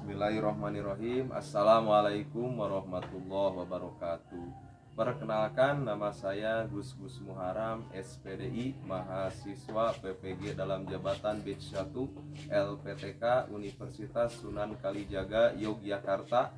Bismillahirrahmanirrahim. Assalamualaikum warahmatullahi wabarakatuh. Perkenalkan, nama saya Gus Muharam, SPDI, mahasiswa PPG dalam jabatan Batch 1 LPTK Universitas Sunan Kalijaga Yogyakarta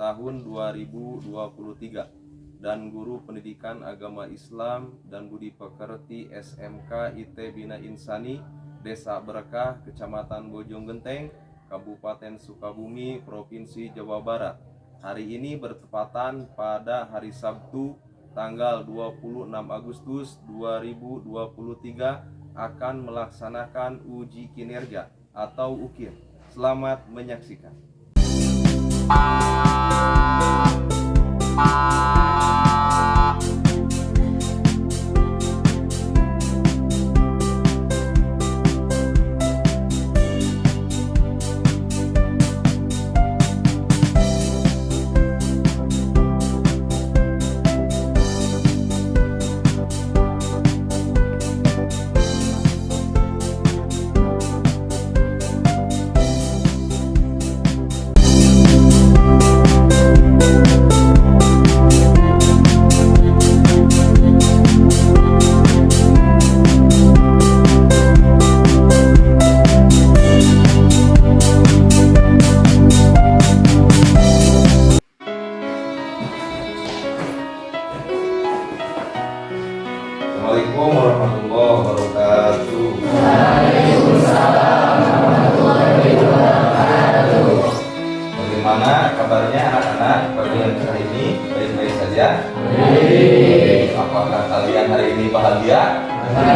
tahun 2023 dan guru pendidikan agama Islam dan budi pekerti SMK IT Bina Insani Desa Berkah, Kecamatan Bojonggenteng, Kabupaten Sukabumi, Provinsi Jawa Barat. Hari ini bertepatan pada hari Sabtu tanggal 26 Agustus 2023 akan melaksanakan uji kinerja atau UKIR. Selamat menyaksikan. Assalamualaikum warahmatullahi wabarakatuh. Waalaikumsalam warahmatullahi wabarakatuh. Bagaimana kabarnya anak-anak pagi hari ini? Baik-baik saja? Baik. Apakah kalian hari ini bahagia? Oke.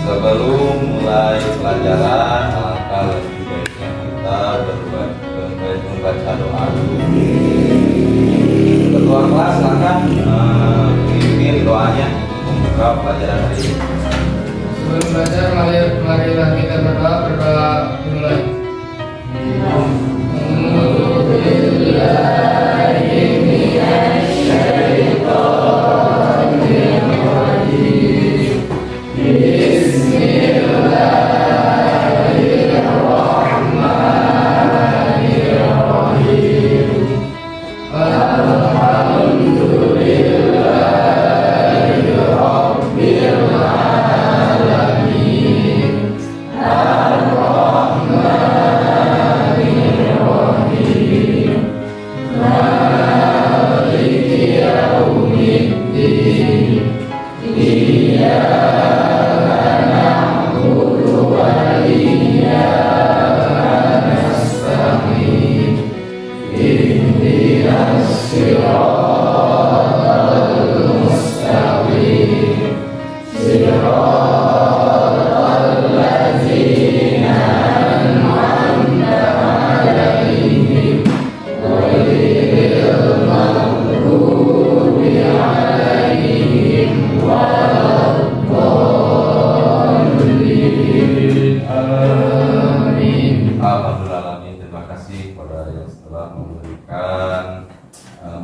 Sebelum mulai pelajaran, alangkah lebih baiknya kita membaca doa dulu. Ketua kelas silakan pimpin doanya membuka pelajaran hari ini. Sebelum belajar, marilah kita berdoa dimulai. Alhamdulillah, terima kasih kepada yang telah memberikan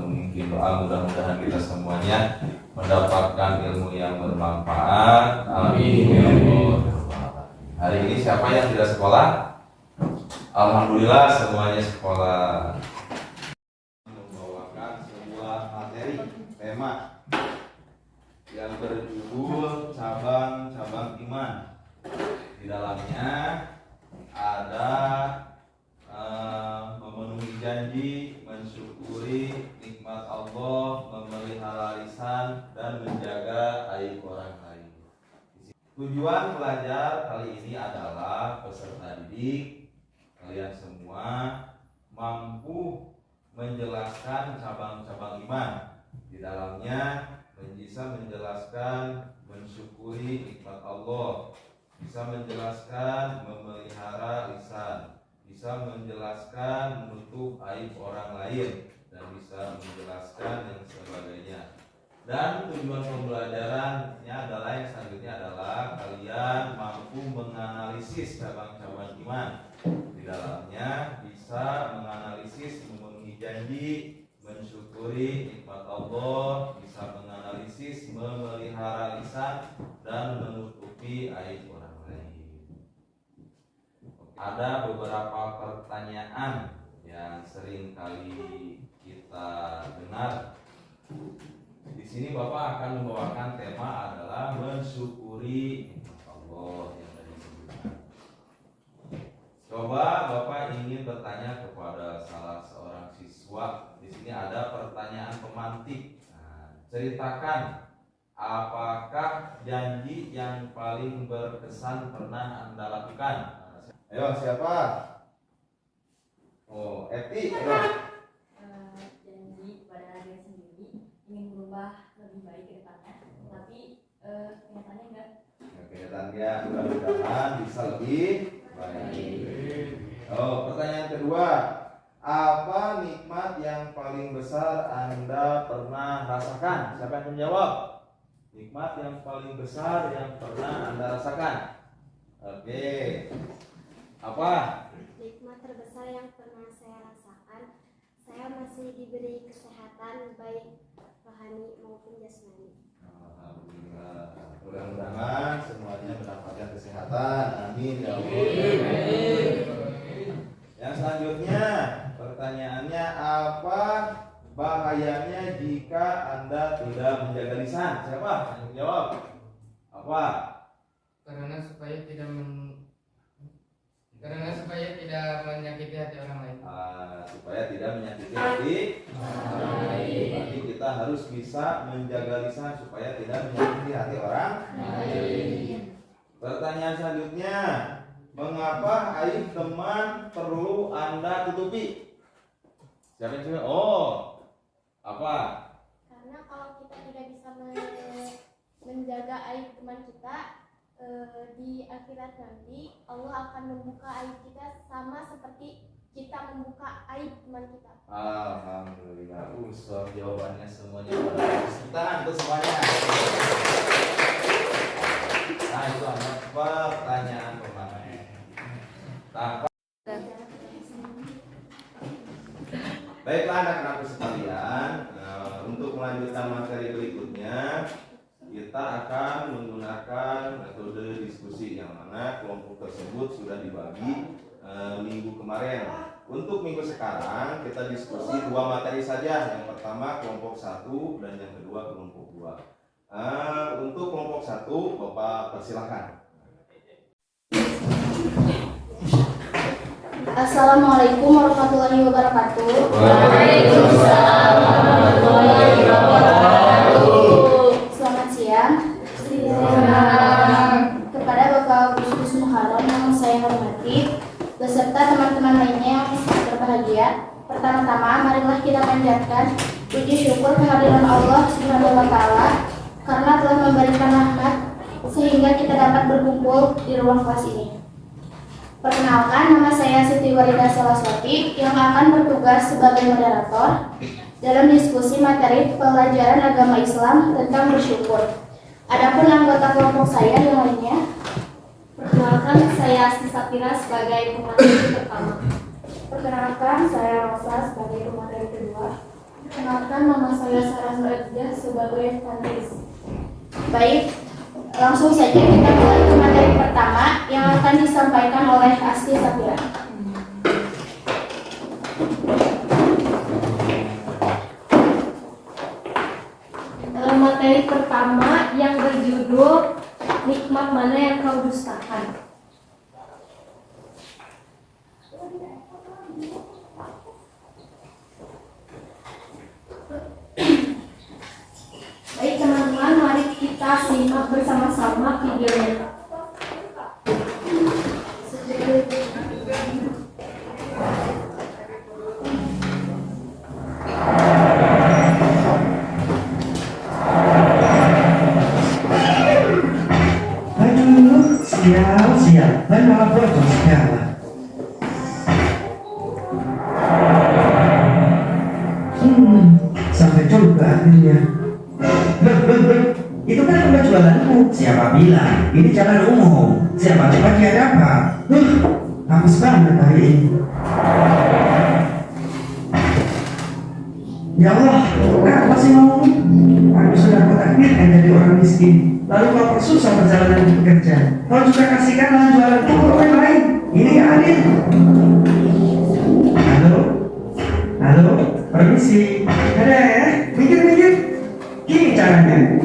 mungkin doa. Mudah-mudahan kita semuanya mendapatkan ilmu yang bermanfaat. Amin. Ya Allah. Hari ini siapa yang tidak sekolah? Alhamdulillah semuanya sekolah. Membawakan sebuah materi tema yang berjudul cabang-cabang iman. Di dalamnya ada memenuhi janji, mensyukuri nikmat Allah, memelihara lisan, dan menjaga aib orang lain. Tujuan pelajar kali ini adalah peserta didik kalian semua mampu menjelaskan cabang-cabang iman. Di dalamnya bisa menjelaskan mensyukuri nikmat Allah, bisa menjelaskan memelihara lisan, bisa menjelaskan menutup aib orang lain, dan bisa menjelaskan yang sebagainya. Dan tujuan pembelajarannya adalah yang selanjutnya adalah kalian mampu menganalisis cabang-cabang iman. Di dalamnya bisa menganalisis memenuhi janji, mensyukuri nikmat Allah, bisa menganalisis memelihara lisan, dan menutupi aib orang lain. ada beberapa pertanyaan yang sering kali kita dengar. Di sini Bapak akan membawakan tema adalah mensyukuri Allah yang tadi disebutkan. Coba Bapak ingin bertanya kepada salah seorang siswa. Di sini ada pertanyaan pemantik. Nah, ceritakan apakah janji yang paling berkesan pernah Anda lakukan? Ayo siapa? Oh, Eti. Janji pada diri sendiri ingin berubah lebih baik ke depannya, tapi kenyataannya enggak. Kenyataannya mudah-mudahan bisa lebih baik. Oh, pertanyaan kedua. Apa nikmat yang paling besar Anda pernah rasakan? Siapa yang menjawab? Nikmat yang paling besar yang pernah Anda rasakan. Oke. Apa? Nikmat terbesar yang pernah saya rasakan, saya masih diberi kesehatan baik rohani maupun jasmani. Alhamdulillah. Mudah-mudahan semuanya mendapatkan kesehatan. Amin ya Allah. Yang selanjutnya, pertanyaannya apa bahayanya jika Anda tidak menjaga lisan? Siapa yang menjawab? Apa? Karena supaya tidak menyakiti hati orang lain. Supaya tidak menyakiti hati orang lain. Berarti kita harus bisa menjaga lisan supaya tidak menyakiti hati orang lain. Pertanyaan selanjutnya, mengapa aib teman perlu Anda tutupi? Siapa yang jawab? Oh, apa? Karena kalau kita tidak bisa menjaga aib teman kita, di akhirat nanti Allah akan membuka aib kita sama seperti kita membuka aib teman kita. Alhamdulillah. Ustaz, jawabannya semuanya pada kita untuk semuanya. Nah, itu hanya pertanyaan pemantik. Nah, baiklah anak-anak sekalian, untuk melanjutkan materi berikutnya kita akan menggunakan metode diskusi yang mana kelompok tersebut sudah dibagi minggu kemarin. Untuk minggu sekarang kita diskusi 2 materi saja. Yang pertama kelompok 1 dan yang kedua kelompok 2. Untuk kelompok 1 Bapak persilahkan. Assalamualaikum warahmatullahi wabarakatuh. Waalaikumsalam warahmatullahi wabarakatuh. Selamat siang. Kepada Bapak Gustus Muharram yang saya hormati, beserta teman-teman lainnya yang berbahagia. Pertama-tama, marilah kita panjatkan puji syukur kehadiran Allah Subhanahu wa Ta'ala karena telah memberikan rahmat sehingga kita dapat berkumpul di ruang kelas ini. Perkenalkan, nama saya Siti Warida Salaswati yang akan bertugas sebagai moderator dalam diskusi materi pelajaran agama Islam tentang bersyukur. Adapun anggota kelompok saya yang lainnya, Perkenalkan, saya Asti Sapira sebagai pemateri pertama. perkenalkan saya Rosa sebagai pemateri kedua. Perkenalkan, nama saya Sarah Nurajah sebagai panelis. Baik, langsung saja kita mulai ke materi pertama yang akan disampaikan oleh Asti Sapira. Dalam materi pertama yang berjudul nikmat mana yang kau dustakan. Baik teman-teman, mari kita simak bersama-sama videonya. Aduh, sial, dan malah bocor segala. Sampai juga akhirnya. Itu kan tempat jualanku. Siapa bilang? Ini jalan umum. Siapa cepat dia dapat. Habis banget hari ini. Ya Allah, apa sih mau? Aku sudah kutakdirkan jadi orang miskin. Lalu kau persusah perjalanan bekerja. Kau juga kasihkan lahan jualanku ke orang lain. Ini gak adil. Halil. Halo, halo, permisi. Ada ya? Minggir. Gini caranya.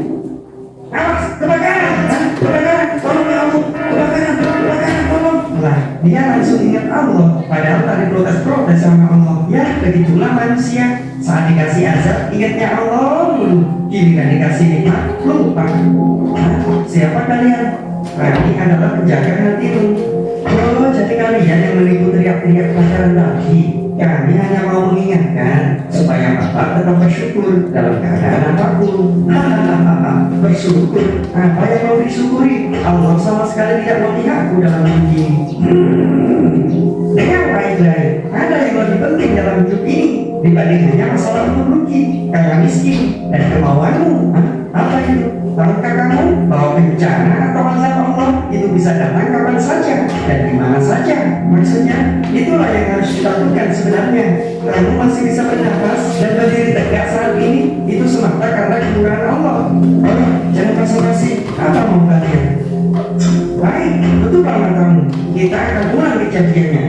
Awas, kebakaran, kebakaran, tolong ya Allah, kebakaran, tolong. Nah, dia langsung ingat Allah, padahal tadi protes sama Allah. Ya, begitulah manusia. Saat dikasih azab, ingatnya Allah dulu. Gini kan dikasih nikmat, lupa. Nah, siapa kalian? Kami adalah penjaga hatimu. Oh, jadi kalian yang menipu teriak-teriak pacaran lagi. Kami hanya mau mengingatkan supaya Bapak tetap bersyukur dalam keadaan apapun. Hahaha, bersyukur. Apa yang mau disyukuri? Allah sama sekali tidak memihakku dalam hidup ini. Dengar baik-baik, ada yang lebih penting dalam hidup ini dibanding hanya masalah merugi, kaya miskin, dan kemauanmu. Apa itu? Tahukah kamu bahwa bencana atau azab Allah itu bisa datang kapan saja dan di mana saja? Maksudnya, itulah yang harus dilakukan sebenarnya. Kamu masih bisa bernafas dan berdiri tegak saat ini, itu semata karena kemurahan Allah. Oh, jangan basa-basi. Apa mau kalian? Baik, tutup matamu. Kita akan ulang kejadiannya.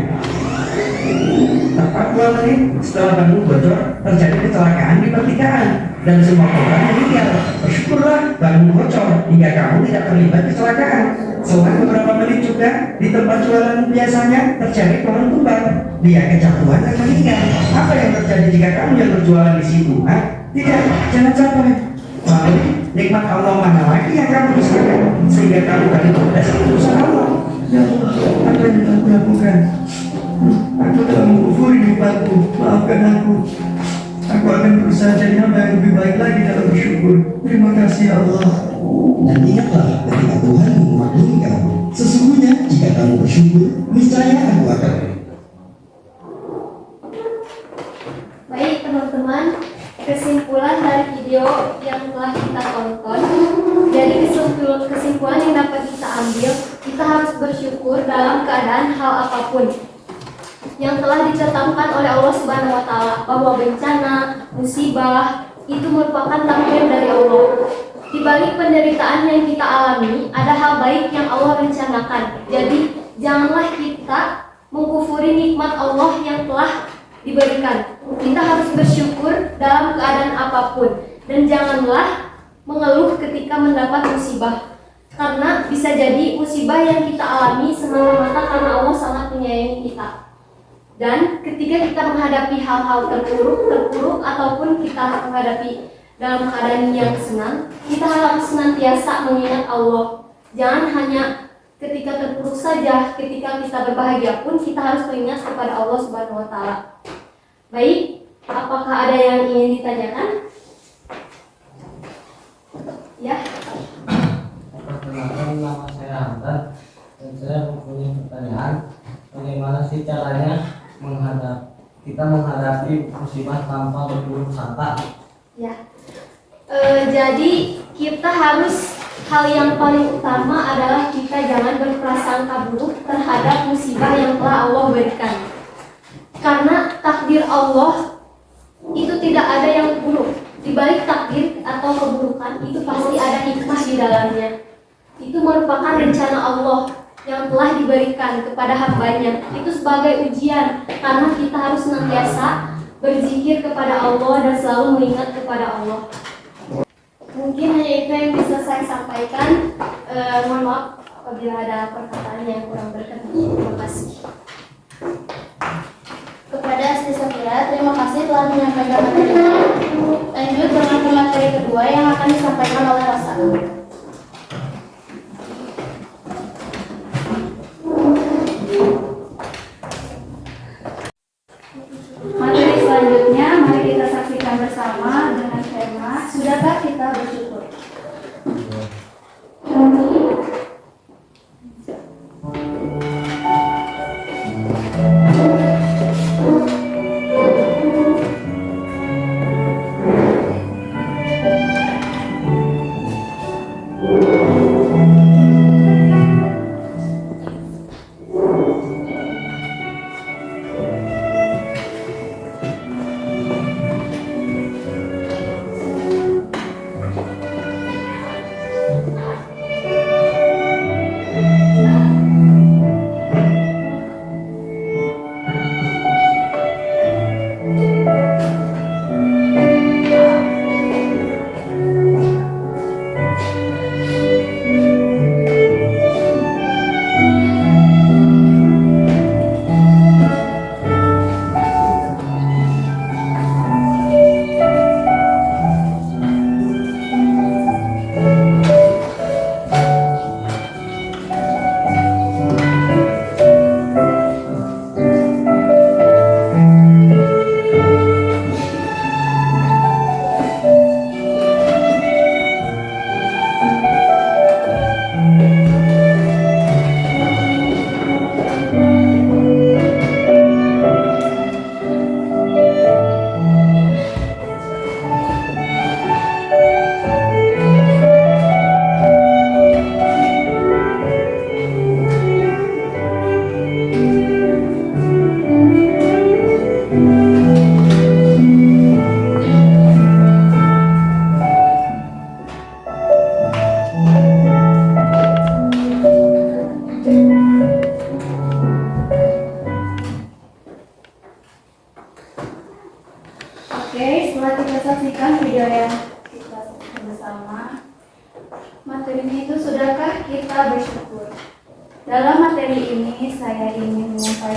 Tepat 2 menit setelah ban bocor, terjadi kecelakaan di pertigaan dan semua korban meninggal. Bersyukurlah ban bocor hingga kamu tidak terlibat kecelakaan. Selang beberapa menit juga di tempat jualan biasanya terjadi pohon tumbang. Dia kejatuhan dan meninggal. Apa yang terjadi jika kamu yang berjualan di situ? Tidak, jangan sampai. Lalu nikmat Allah mana lagi yang kamu dustakan sehingga kamu tadi protes keputusan Allah? Ya Allah, apa yang telah kulakukan? Aku telah mengkufuri nikmatmu, maafkan aku. Aku akan berusaha jadi hamba yang lebih baik lagi dalam bersyukur. Terima kasih ya Allah. Dan ingatlah ketika Tuhan memaklumi kamu. Sesungguhnya jika kamu bersyukur, niscaya aku akan. Baik teman-teman, kesimpulan dari video yang telah kita tonton. Dari kesimpulan yang dapat kita ambil, kita harus bersyukur dalam keadaan hal apapun yang telah ditetapkan oleh Allah Subhanahu wa taala, bahwa bencana, musibah itu merupakan takdir dari Allah. Di balik penderitaan yang kita alami, ada hal baik yang Allah rencanakan. Jadi, janganlah kita mengkufuri nikmat Allah yang telah diberikan. Kita harus bersyukur dalam keadaan apapun, dan janganlah mengeluh ketika mendapat musibah. Karena bisa jadi musibah yang kita alami semata-mata karena Allah sangat menyayangi kita. Dan ketika kita menghadapi hal-hal terpuruk ataupun kita menghadapi dalam keadaan yang senang, kita harus senantiasa mengingat Allah. Jangan hanya ketika terpuruk saja, ketika kita berbahagia pun kita harus mengingat kepada Allah Subhanahu wa taala. Baik, apakah ada yang ingin ditanyakan? Ya. Perkenalkan, nama saya Hamdan dan saya mempunyai pertanyaan, bagaimana sih caranya kita menghadapi musibah tanpa berburuk sangka? Ya. Jadi kita harus, hal yang paling utama adalah kita jangan berprasangka buruk terhadap musibah yang telah Allah berikan. Karena takdir Allah itu tidak ada yang buruk. Di balik takdir atau keburukan itu pasti ada hikmah di dalamnya. Itu merupakan rencana Allah yang telah diberikan kepada hambanya. Itu sebagai ujian, karena kita harus senantiasa berzikir kepada Allah dan selalu mengingat kepada Allah. Mungkin hanya itu yang bisa saya sampaikan. Mohon maaf apabila ada perkataan yang kurang berkenan. Terima kasih. Kepada Asli Safira, terima kasih telah menyampaikan materi ini. Lanjut dengan materi kedua yang akan disampaikan oleh Rosa. Materi selanjutnya, mari kita saksikan bersama dengan tema Sudahkah kita bersyukur?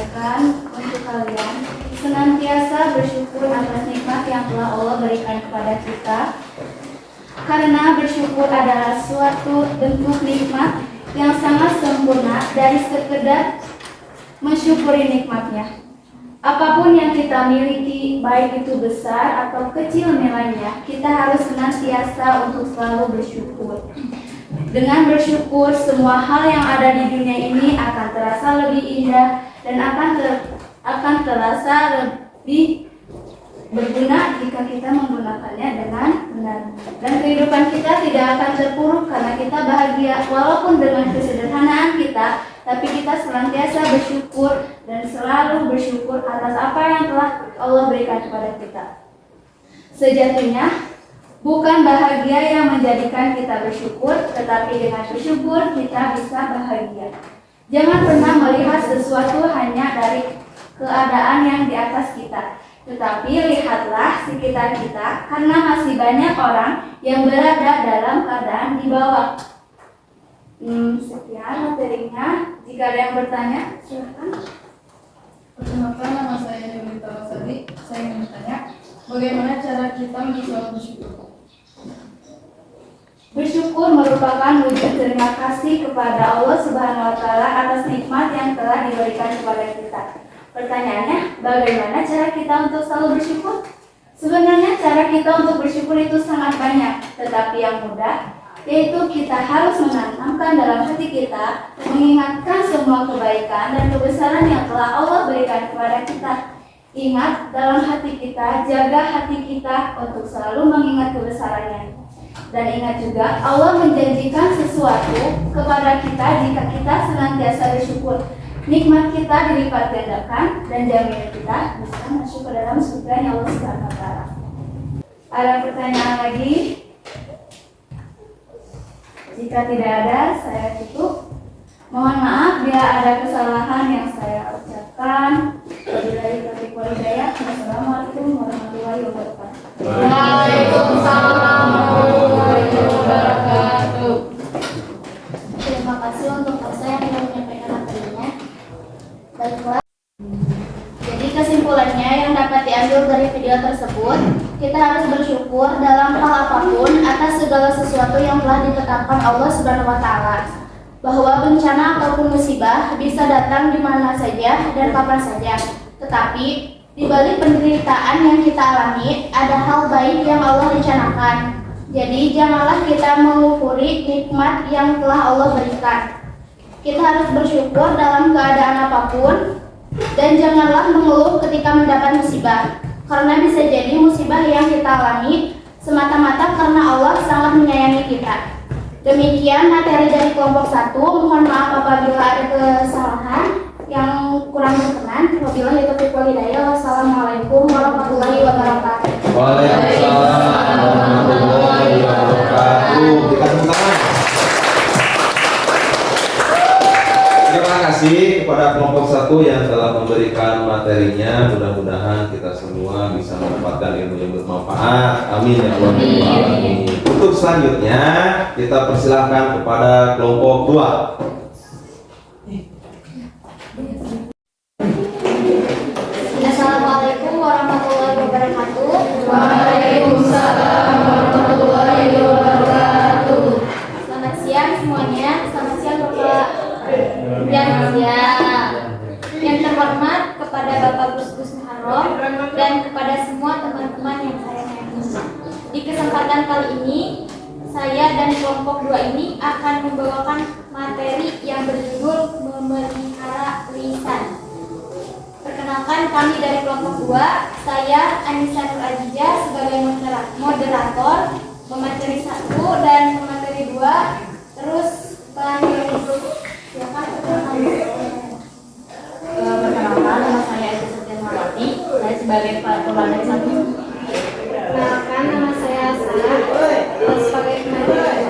mengajarkan untuk kalian senantiasa bersyukur atas nikmat yang telah Allah berikan kepada kita. Karena bersyukur adalah suatu bentuk nikmat yang sangat sempurna dari sekedar mensyukuri nikmatnya. Apapun yang kita miliki, baik itu besar atau kecil nilainya, kita harus senantiasa untuk selalu bersyukur. Dengan bersyukur, semua hal yang ada di dunia ini akan terasa lebih indah dan akan terasa lebih berguna jika kita menggunakannya dengan benar. Dan kehidupan kita tidak akan terpuruk karena kita bahagia walaupun dengan kesederhanaan kita, tapi kita senantiasa bersyukur dan selalu bersyukur atas apa yang telah Allah berikan kepada kita. Sejatinya, bukan bahagia yang menjadikan kita bersyukur, tetapi dengan bersyukur kita bisa bahagia. Jangan pernah melihat sesuatu hanya dari keadaan yang di atas kita, tetapi lihatlah sekitar kita, karena masih banyak orang yang berada dalam keadaan di bawah. Sekian materinya. Jika ada yang bertanya, silakan. Perkenalkan, nama saya Dewi Tawasadi. Saya ingin bertanya, bagaimana cara kita untuk selalu bersyukur? Bersyukur merupakan wujud terima kasih kepada Allah Subhanahu wa Ta'ala atas nikmat yang telah diberikan kepada kita. Pertanyaannya, bagaimana cara kita untuk selalu bersyukur? Sebenarnya cara kita untuk bersyukur itu sangat banyak, tetapi yang mudah yaitu kita harus menanamkan dalam hati kita, mengingatkan semua kebaikan dan kebesaran yang telah Allah berikan kepada kita. Ingat dalam hati kita, jaga hati kita untuk selalu mengingat kebesarannya. Dan ingat juga, Allah menjanjikan sesuatu kepada kita jika kita senantiasa bersyukur. Nikmat kita dilipat gandakan dan jaminan kita bisa masuk ke dalam surga Allah Subhanahu wa Ta'ala. Ada pertanyaan lagi? Jika tidak ada, saya tutup. Mohon maaf bila ada kesalahan yang saya ucapkan. Wabillahi taufiq wal hidayah. Wassalamualaikum warahmatullahi wabarakatuh. Waalaikumsalam warahmatullahi wabarakatuh. Terima kasih untuk Asa yang telah menyampaikan materinya. Baiklah. Jadi kesimpulannya yang dapat diambil dari video tersebut, kita harus bersyukur dalam hal apapun atas segala sesuatu yang telah ditetapkan Allah Subhanahu wa Ta'ala. Bahwa bencana ataupun musibah bisa datang di mana saja dan kapan saja. Tetapi di balik penderitaan yang kita alami, ada hal baik yang Allah rencanakan. Jadi janganlah kita mengufuri nikmat yang telah Allah berikan. Kita harus bersyukur dalam keadaan apapun dan janganlah mengeluh ketika mendapat musibah. Karena bisa jadi musibah yang kita alami semata-mata karena Allah sangat menyayangi kita. Demikian materi dari kelompok 1. Mohon maaf apabila ada kesalahan yang kurang berkenan. Wabillahi taufiq wal hidayah. Wassalamualaikum warahmatullahi wabarakatuh. Waalaikumsalam warahmatullahi wabarakatuh. Kita tepuk tangan. Terima kasih kepada kelompok 1 yang telah memberikan materinya. Mudah-mudahan kita semua bisa mendapatkan ilmu yang bermanfaat. Amin ya Allah. Amin. Untuk selanjutnya kita persilahkan kepada kelompok 2. Assalamualaikum warahmatullahi wabarakatuh. Waalaikumsalam warahmatullahi wabarakatuh. Selamat siang semuanya. Selamat siang Bapak. Yang terhormat kepada Bapak Gus Muharram dan kepada semua teman-teman yang saya sayangi. Di kesempatan kali ini, saya dan kelompok 2 ini akan membawakan materi yang berjudul Memelihara Lisan. Perkenalkan, kami dari kelompok 2, saya Anissa Nur Azizah sebagai moderator pemateri 1 dan pemateri 2. Terus perkenalkan, nama saya Edi Septian Marwati. Saya sebagai pemateri 1. Perkenalkan, nama saya Sarah sebagai pemateri 2.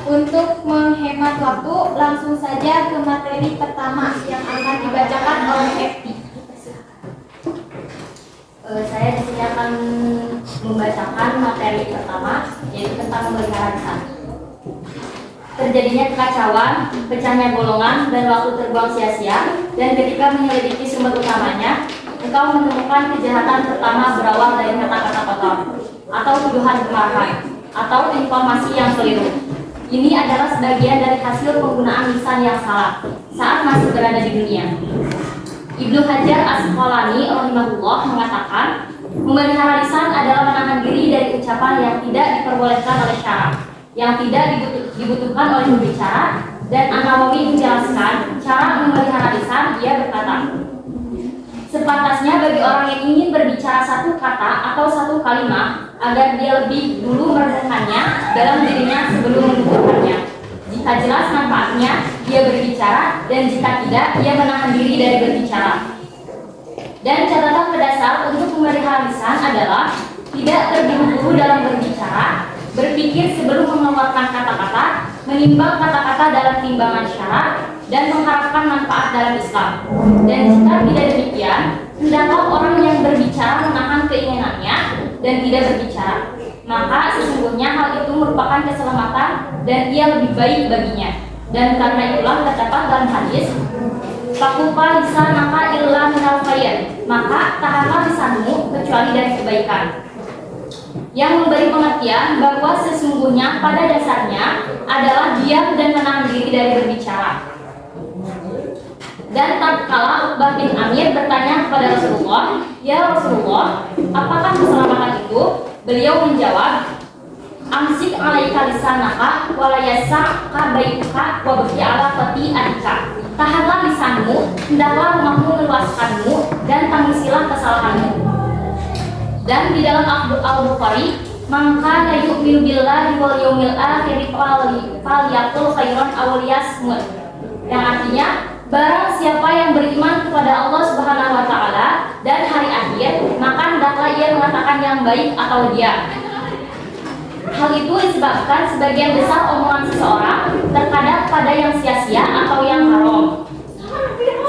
Untuk menghemat waktu, langsung saja ke materi pertama yang akan dibacakan oleh Eti. Saya di sini akan membacakan materi pertama, yaitu tentang memelihara lisan. terjadinya kekacauan, pecahnya golongan, dan waktu terbuang sia-sia. Dan ketika menyelidiki sumber utamanya, engkau menemukan kejahatan pertama berawal dari kata-kata kotor, atau tuduhan kemarahan, atau informasi yang keliru. Ini adalah sebagian dari hasil penggunaan lisan yang salah saat masih berada di dunia. Ibnu Hajar Asqalani rahimahullah mengatakan, memelihara lisan adalah menahan diri dari ucapan yang tidak diperbolehkan oleh syara, yang tidak dibutuhkan oleh pembicara. Dan An-Nawawi menjelaskan cara memelihara lisan. Ia berkata, sepantasnya bagi orang yang ingin berbicara satu kata atau satu kalimat agar dia lebih dulu merenungkannya dalam dirinya sebelum menuturkannya. Jika jelas manfaatnya, dia berbicara, dan jika tidak, dia menahan diri dari berbicara. Dan catatan berdasar untuk memelihara lisan adalah tidak terburu-buru dalam berbicara, berpikir sebelum mengeluarkan kata-kata, menimbang kata-kata dalam timbangan syarak, dan mengharapkan manfaat dalam Islam. Dan jika tidak demikian, hendaklah orang yang berbicara menahan keinginannya dan tidak berbicara. Maka sesungguhnya hal itu merupakan keselamatan dan ia lebih baik baginya. Dan karena itulah terdapat dalam hadis, fakufa lisanaka illa minal khair, maka tahanlah lisanmu kecuali dari kebaikan. Yang memberi pengertian bahwa sesungguhnya pada dasarnya adalah diam dan menahan diri dari berbicara. Dan tatkala Uqbah bin Amir bertanya kepada Rasulullah, "Ya Rasulullah, apakah keselamatan itu?" Beliau menjawab, "Amsik alaika lisanaka wa la yasa'ka baituka wa baqi ala fati adika." Tahanlah lisanmu, hendaklah rumahmu meluaskanmu, dan tangisilah kesalahanmu. Dan di dalam Al-Bukhari, "Man kana yu'minu billahi wal yawmil akhir falyaqul khairan aw liyasmut." Yang artinya, barang siapa yang beriman kepada Allah Subhanahu wa taala dan hari akhir, maka hendaklah ia mengatakan yang baik atau diam. Hal itu disebabkan sebagian besar omongan seseorang terkadang pada yang sia-sia atau yang haram.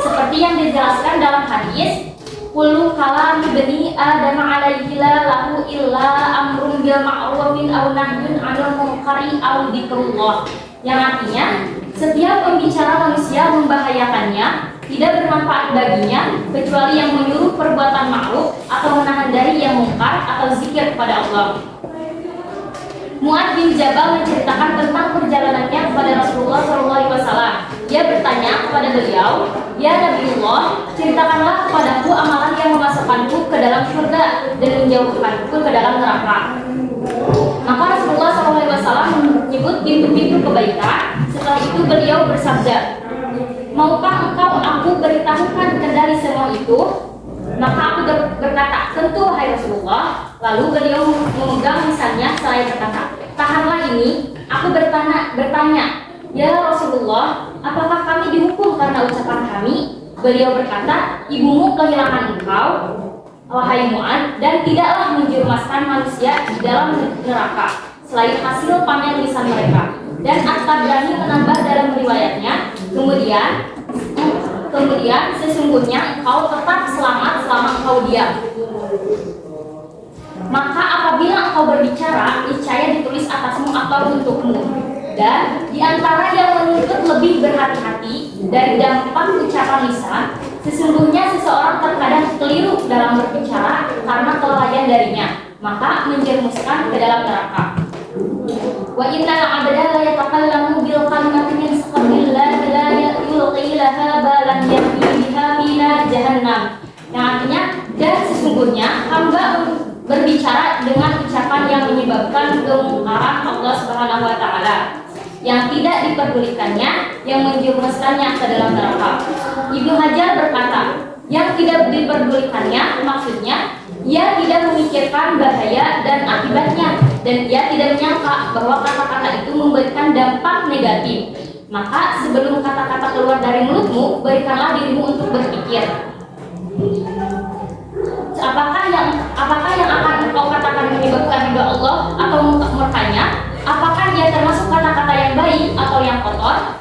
Seperti yang dijelaskan dalam hadis, kullu kalami bani Adam alaihi la lahu illa amrun bil ma'rufin aw nahyun 'anil munkari aw dzikrullah. Yang artinya, setiap pembicara manusia membahayakannya, tidak bermanfaat baginya kecuali yang menyuruh perbuatan ma'ruf atau menahan dari yang mungkar atau zikir kepada Allah. Mu'adz bin Jabal menceritakan tentang perjalanannya kepada Rasulullah SAW. Dia bertanya kepada beliau, "Ya Nabiullah, ceritakanlah kepadaku amalan yang memasukkanku ke dalam surga dan menjauhkanku ke dalam neraka." Maka Rasulullah SAW menyebut pintu-pintu kebaikan. Setelah itu beliau bersabda, "Maukah engkau aku beritahukan kendali semua itu?" Maka aku berkata, "Tentu wahai Rasulullah." Lalu beliau memegang lisannya seraya berkata, "Tahanlah ini." Aku bertanya, "Ya Rasulullah, apakah kami dihukum karena ucapan kami?" Beliau berkata, "Ibumu kehilangan engkau, wahai Mu'adz, dan tidaklah menjerumuskan manusia di dalam neraka selain hasil panen lisan mereka." Dan At-Tabrani menambah dalam riwayatnya, kemudian sesungguhnya engkau tetap selamat selama engkau diam. Maka apabila engkau berbicara, niscaya ditulis atasmu atau untukmu. Dan di antara yang menuntut lebih berhati-hati dari dampak ucapan lisan, sesungguhnya seseorang terkadang keliru dalam berbicara karena kelalaian darinya, maka menjerumuskan ke dalam neraka. Wa inna al-'abda la yatakallamu bil kalimati min saqabillahi la yulqi laha balan yahdi biha ila jahannam. Yang artinya, dan sesungguhnya hamba berbicara dengan ucapan yang menyebabkan kemungkaran Allah Subhanahu wa taala, yang tidak diperdulikannya, yang menjerumuskannya ke dalam neraka. Ibnu Hajar berkata, yang tidak diperdulikannya maksudnya ia tidak memikirkan bahaya dan akibatnya, dan ia tidak menyangka bahwa kata-kata itu memberikan dampak negatif. Maka sebelum kata-kata keluar dari mulutmu, berikanlah dirimu untuk berpikir, apakah yang akan engkau katakan menyebabkan ridha Allah atau murkanya? Apakah dia termasuk kata-kata yang baik atau yang kotor?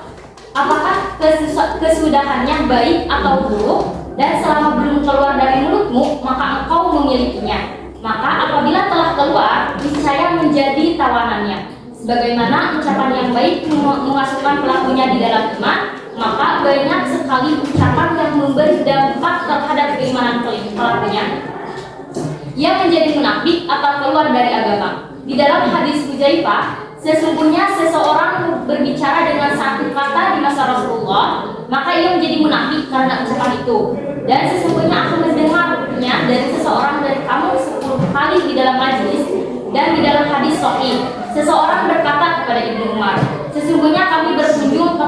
Apakah kesudahannya baik atau buruk? Dan selama belum keluar dari mulutmu, maka engkau memilikinya. Maka apabila telah keluar, niscaya menjadi tawanannya. Sebagaimana ucapan yang baik memasukkan pelakunya di dalam iman, maka banyak sekali ucapan yang memberi dampak terhadap keimanan pelakunya. Ia menjadi munafik atau keluar dari agama. Di dalam hadis Hudzaifah, sesungguhnya seseorang berbicara dengan satu kata di masa Rasulullah, maka ia menjadi munafik karena ucapan itu. Dan sesungguhnya aku mendengarnya dari seseorang dari kamu 10 kali di dalam majlis. Dan di dalam hadis Sahih, seseorang berkata kepada Ibnu Umar, sesungguhnya kami berkunjung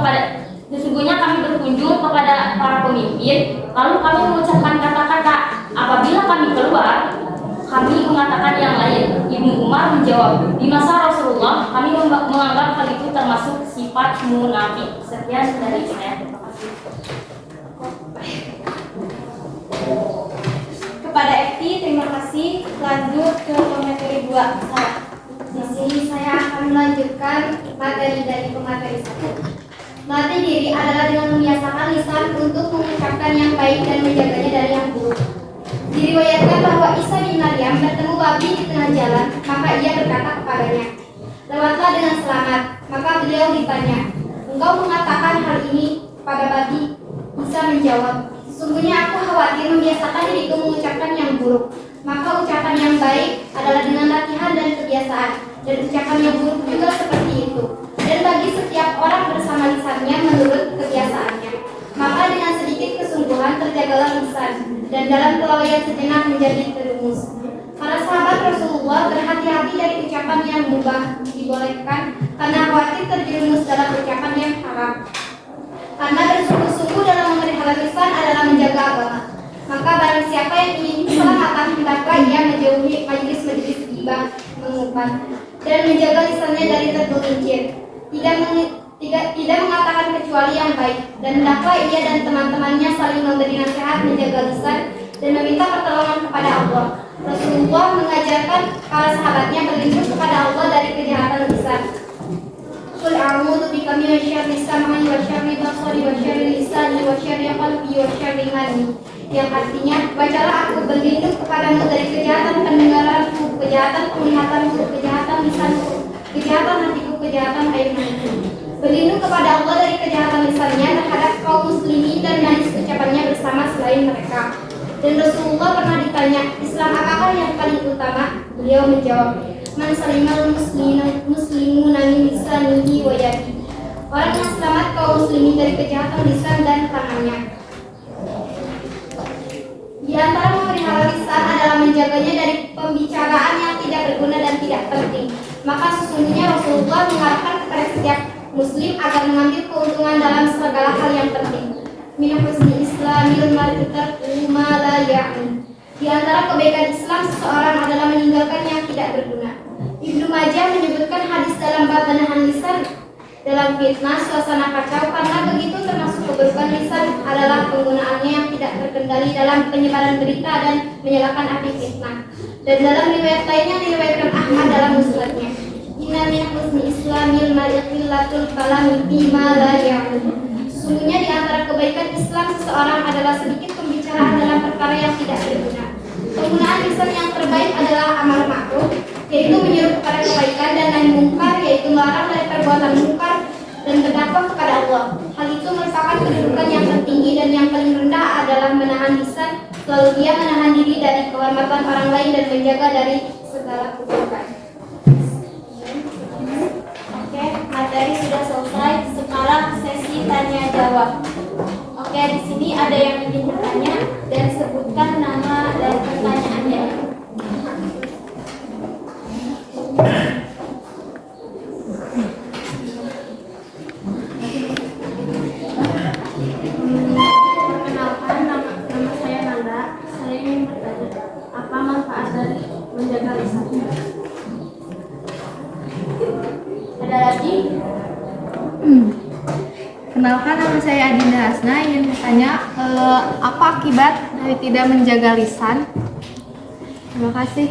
kepada para pemimpin, lalu kami mengucapkan kata-kata, apabila kami keluar, kami mengatakan yang lain. Ibnu Umar menjawab, di masa Rasulullah kami menganggap hal itu termasuk sifat munafik. Sekian dari saya. Terima kasih. Kepada Ekti, terima kasih. Lanjut ke pemateri 2. Di sini saya akan melanjutkan materi dari pemateri 1. Melatih diri adalah dengan membiasakan lisan untuk mengucapkan yang baik dan menjaganya dari yang buruk. Diriwayatkan bahwa Isa bin Maryam bertemu babi di tengah jalan, maka ia berkata kepadanya, lewatlah dengan selamat. Maka beliau ditanya, engkau mengatakan hal ini pada babi? Isa menjawab, sesungguhnya aku khawatir membiasakan diriku mengucapkan yang buruk. Maka ucapan yang baik adalah dengan latihan dan kebiasaan, dan ucapan yang buruk juga seperti itu. Dan bagi setiap orang bersama lisannya menurut kebiasaannya. Maka dengan sedikit kesungguhan terjagalah lisan, dan dalam kelalaian sejenak menjadi terumus. Para sahabat Rasulullah berhati-hati dari ucapan yang mubah dibolehkan, karena khawatir terjerumus dalam ucapan yang haram. Karena bersungguh-sungguh dalam memelihara lisan adalah menjaga agama. Maka barang siapa yang ingin keselamatan, hendaklah ia menjauhi majelis-majelis ghibah, mengumpat, dan menjaga lisannya dari tergelincir. Tidak mengatakan kecuali yang baik, dan hendaklah ia dan teman-temannya saling memberi nasihat menjaga lisan dan meminta pertolongan kepada Allah. Rasulullah mengajarkan para sahabatnya berlindung kepada Allah dari kejahatan lisan. Qul a'udzu bika minasy syarri sam'i wa syarri basari wa syarri lisani wa syarri qalbi wa syarri mani. Yang artinya, bacalah aku berlindung kepadamu dari kejahatan pendengaranku, kejahatan penglihatanku, kejahatan lisanku, kejahatan hatiku, kejahatan air mataku. Berlindung kepada Allah dari kejahatan lisannya terhadap kaum muslimin dan najis ucapannya bersama selain mereka. Dan Rasulullah pernah ditanya, Islam apakah yang paling utama? Beliau menjawab, man salimal muslimuna min lisanihi wa yadihi. Orang yang selamat kaum muslimin dari kejahatan lisan dan tangannya. Di antara memelihara lisan adalah menjaganya dari pembicaraan yang tidak berguna dan tidak penting. Maka sesungguhnya Rasulullah mengarahkan kepada setiap Muslim agar mengambil keuntungan dalam segala hal yang penting. Min husni islamil mar'i tarku ma la ya'ni. Di antara kebaikan Islam seseorang adalah meninggalkan yang tidak berguna. Ibnu Majah menyebutkan hadis dalam bab menahan lisan dalam fitnah, suasana kacau, karena begitu termasuk keburukan lisan adalah penggunaannya yang tidak terkendali dalam penyebaran berita dan menyalakan api fitnah. Dan dalam riwayat lainnya diriwayatkan Ahmad dalam musnadnya, inna min husni islamil mar'i qillatul kalami bima la ya'lam. Sesungguhnya di antara kebaikan Islam seseorang adalah sedikit pembicaraan dalam perkara yang tidak berguna. Penggunaan lisan yang terbaik adalah amal ma'ruf, yaitu menyuruh kepada kebaikan, dan nahi mungkar, yaitu melarang dari perbuatan mungkar, dan berdakwah kepada Allah. Hal itu merupakan kedudukan yang tertinggi, dan yang paling rendah adalah menahan lisan. Lalu dia menahan diri dari kehormatan orang lain dan menjaga dari segala keburukan. Oke, materi sudah selesai. Sekarang sesi tanya jawab. Oke, di sini ada yang ingin bertanya dan sebutkan nama dan pertanyaannya. Perkenalkan, nama saya Nanda. Saya ingin bertanya, apa manfaat dari menjaga lisan? Ada lagi? Kenalkan, nama saya Adinda Hasna. Ingin bertanya, apa akibat dari tidak menjaga lisan? Terima kasih.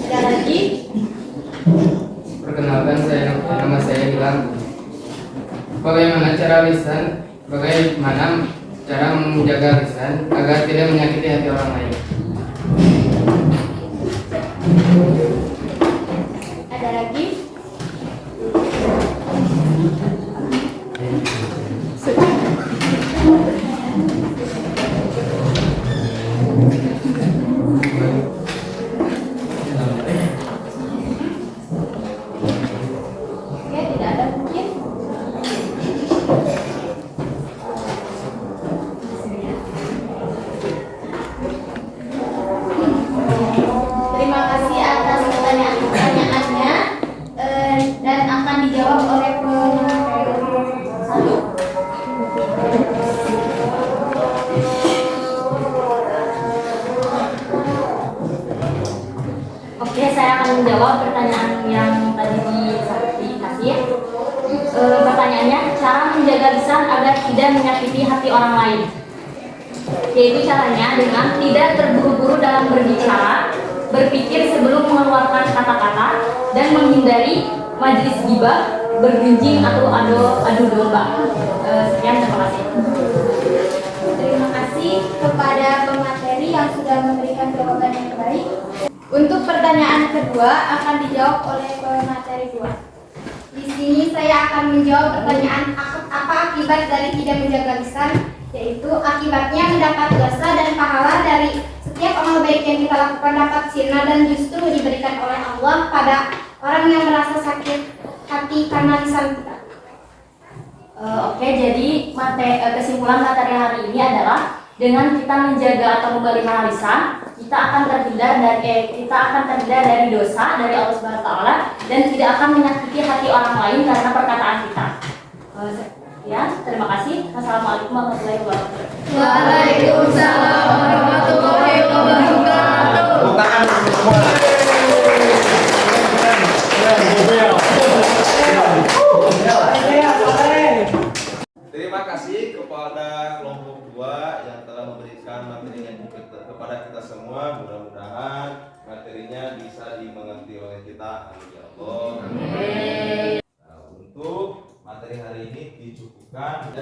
Ada lagi? Perkenalkan, nama saya Gilang. lisan, bagaimana cara menjaga lisan agar tidak menyakiti hati orang lain? Ada lagi? Oke, tidak ada mungkin. Terima kasih atas pertanyaan-pertanyaannya dan akan dijawab oleh pemateri satu. Oke, saya akan menjawab pertanyaan yang tadi dikasih. Pertanyaannya, cara menjaga lisan agar tidak menyakiti hati orang lain. Yaitu caranya dengan tidak terburu-buru dalam berbicara, berpikir sebelum mengeluarkan kata-kata, dan menghindari majelis gibah, bergunjing atau adu domba. Sekian, terima kasih. Terima kasih kepada pemateri yang sudah memberikan jawaban yang baik. Untuk pertanyaan kedua akan dijawab oleh pemateri 2. Di sini saya akan menjawab pertanyaan apa akibat dari tidak menjaga lisan, yaitu akibatnya mendapat dosa dan pahala dari setiap amal baik yang kita lakukan dapat sirna dan justru diberikan oleh Allah pada orang yang merasa sakit hati karena lisan kita. Oke, jadi kesimpulan materi hari ini adalah dengan kita menjaga atau memelihara lisan, kita akan terhindar dari dosa dari Allah Subhanahu wa taala dan tidak akan menyakiti hati orang lain karena perkataan kita. Ya, terima kasih. Assalamualaikum warahmatullahi wabarakatuh. Waalaikumsalam warahmatullahi wabarakatuh. Tepuk tangan semua. Terima kasih kepada kelompok 2 yang telah memberikan materinya kepada kita semua. Mudah-mudahan materinya bisa dimengerti oleh kita. Amin ya Allah. Nah, untuk materi hari ini dicukupkan.